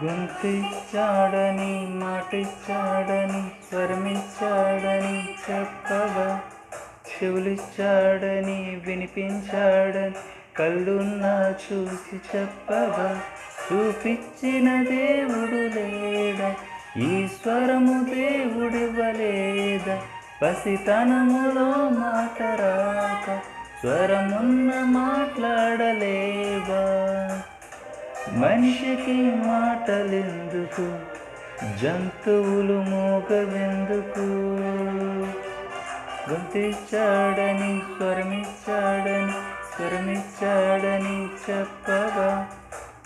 గొంతిచ్చాడని మాటిచ్చాడని స్వరమిచ్చాడని చెప్పగా, చెవులిచ్చాడని వినిపించాడని కళ్ళున్నా చూసి చెప్పగా, చూపించిన దేవుడు లేడా, ఈశ్వరము దేవుడివ్వలేదా, పసితనములో మాట రాక స్వరమున్న మాట్లాడలేవా, మనిషికి మాటలెందుకు, జంతువులు మూగవెందుకు, గొంతిచ్చాడని స్వరమిచ్చాడని చెప్పగా,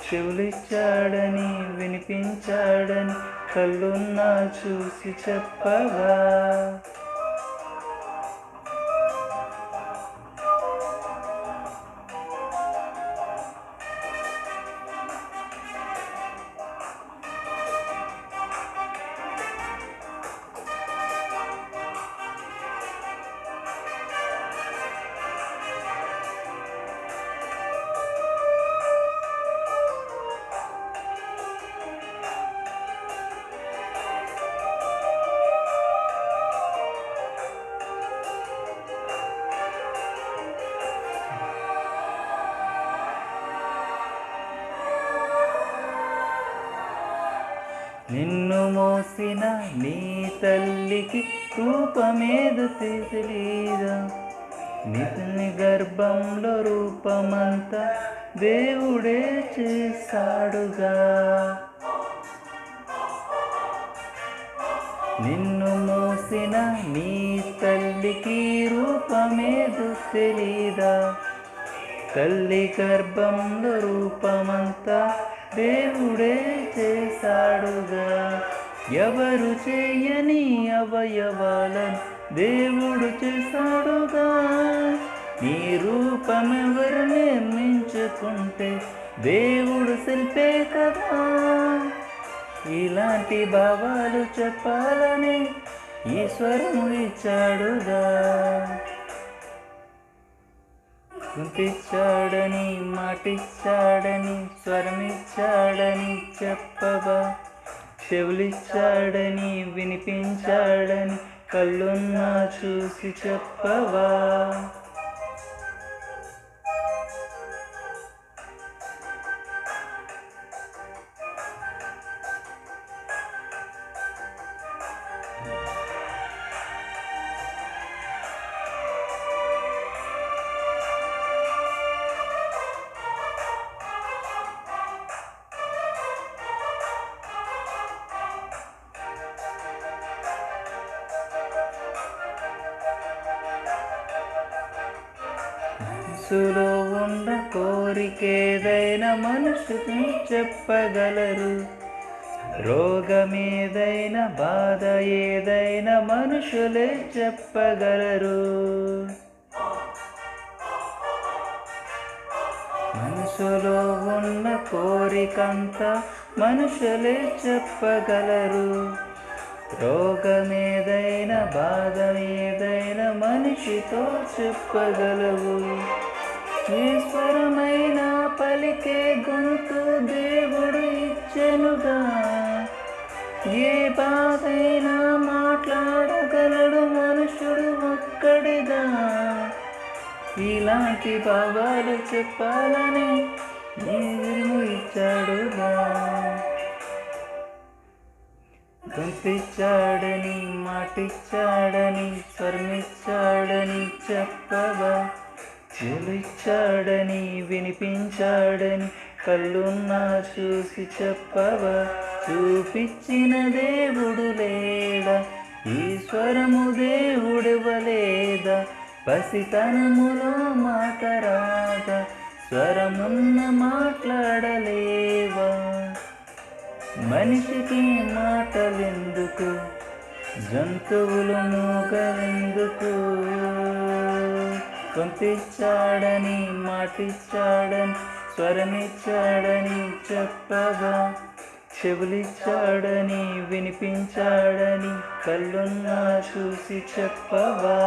చెవులిచ్చాడని వినిపించాడని కళ్ళున్నా చూసి చెప్పగా. నిన్ను మోసిన నీ తల్లికి రూపమేదు తెలీదా, నిన్ను గర్భంలో రూపమంతా దేవుడే చేశాడుగా, నిన్ను మోసిన నీ తల్లికి రూపమేదు తెలీదా, తల్లి గర్భంలో రూపమంతా దేవుడే చేశాడుగా, ఎవరు చేయని అవయవాలను దేవుడు చేశాడుగా, నీ రూపమెవరు నిర్మించుకుంటే దేవుడు శిల్పే కదా, ఇలాంటి భావాలు చెప్పాలని ఈశ్వరము ఇచ్చాడుగా, గొంతిచ్చాడని మాటిచ్చాడని స్వరమిచ్చాడని చెప్పగా, చెవులిచ్చాడని వినిపించాడని కళ్ళున్నా చూసి చెప్పవా. మనసులో ఉన్న కోరికేదైనా మనుషులు చెప్పగలరు, రోగమేదైనా బాధ ఏదైనా మనుషులే చెప్పగలరు, మనసులో ఉన్న కోరికంతా మనుషులే చెప్పగలరు, రోగమేదైనా బాధ ఏదైనా మనిషితో చెప్పగలవు, ఈశ్వరమైన పలికే గొంతు దేవుడు ఇచ్చెనుగా, ఏ బాధైనా మాట్లాడగలడు మనుషుడు ఒక్కడిగా, ఇలాంటి భావాలు చెప్పాలని దేవుడు ఇచ్చాడుగా, గొంతిచ్చాడని మాటిచ్చాడని స్వరమిచ్చాడని చెప్పగా, చెవులిచ్చాడని వినిపించాడని కళ్ళున్నా చూసి చెప్పగా, చూపించిన దేవుడు లేడా, ఈశ్వరము దేవుడివ్వలేదా, పసితనములో మాట రాగా స్వరమున్న మాట్లాడలేవా, మనిషికి మాటలెందుకు, జంతువులు మూగవెందుకు, గొంతిచ్చాడని మాటిచ్చాడని స్వరమిచ్చాడని చెప్పగా, చెవులిచ్చాడని వినిపించాడని కళ్ళున్నా చూసి చెప్పవా.